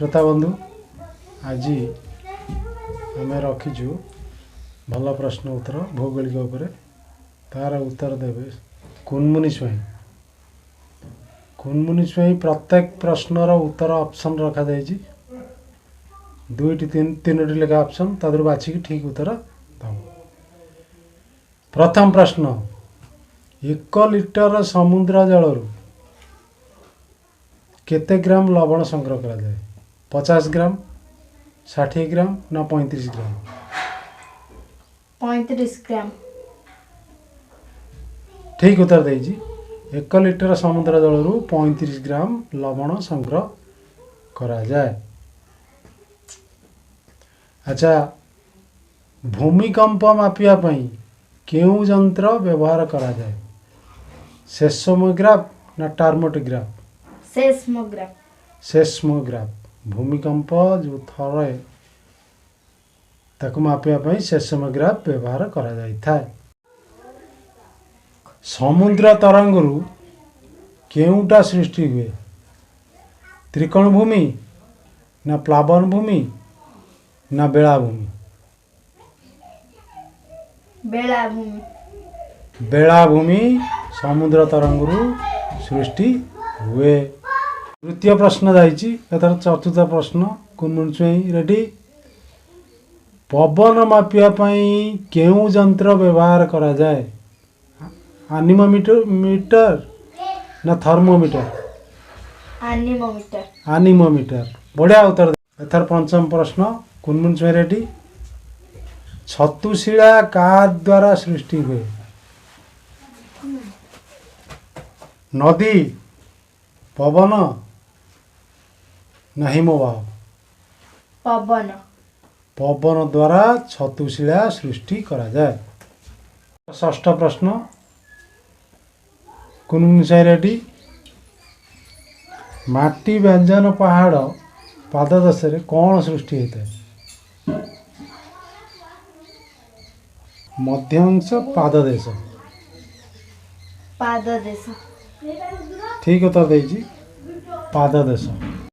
श्रोता बंधु आज आम रखीचु भल प्रश्न उत्तर भौगोलिक उपर तार उत्तर देवे कुनमुनी स्वाई। कुनमुनी स्वाई प्रत्येक प्रश्नर उत्तर ऑप्शन रखा जाइए दुईटी तीनोटी लेखा ऑप्शन तादर बाछिकी ठीक उत्तर दब। प्रथम प्रश्न 1 लिटर समुद्र जलरू केते ग्राम लवण संग्रह करा जाए? 50 ग्राम, 60 ग्राम ना 35 ग्राम? 35 ग्राम। ठीक उत्तर देजी। 1 लिटर समुद्र जलरू 35 ग्राम लवण संग्रह करा जाए। अच्छा, भूमिकंप मापिया पई केउ यंत्र व्यवहार करा जाए? सेस्मोग्राफ ना टर्मोटोग्राफ? सेस्मोग्राफ। सेस्मोग्राफ भूमिकंप जो थरे ताकू मापिया पई सेस्मोग्राफ व्यवहार करा जाई थाए। समुद्र तरंगरू केउटा सृष्टि हुए? त्रिकोण भूमि ना प्लावन भूमि ना बेलाभूमि? बेलाभूमि। बेलाभूमि समुद्र तरंगरू सृष्टि हुए। तृतीय प्रश्न जाइए एथर चतुर्थ प्रश्न कुनमुनी स्वाई रेडी। पवन मापिया पई केउ यंत्र व्यवहार करा जाए? एनीमोमीटर ना थर्मोमीटर? एनीमोमीटर। एनीमोमीटर बढ़िया उत्तर। एथर पंचम प्रश्न कुनमुनी स्वाई रेडी। छतुशिला का द्वारा सृष्टि हुए? नदी, पवन ना हिमवाह? पवन। पवन द्वारा छतुशिला सृष्टि करा जाए। षष्ठ प्रश्न कुनमुनी स्वाई रेडी। माटी व्यंजन पहाड़ पाददेश रे कौन सृष्टि होता है? मध्यांश पाददेश? पाददेश। ठीक उत्तर देजी पाददेश।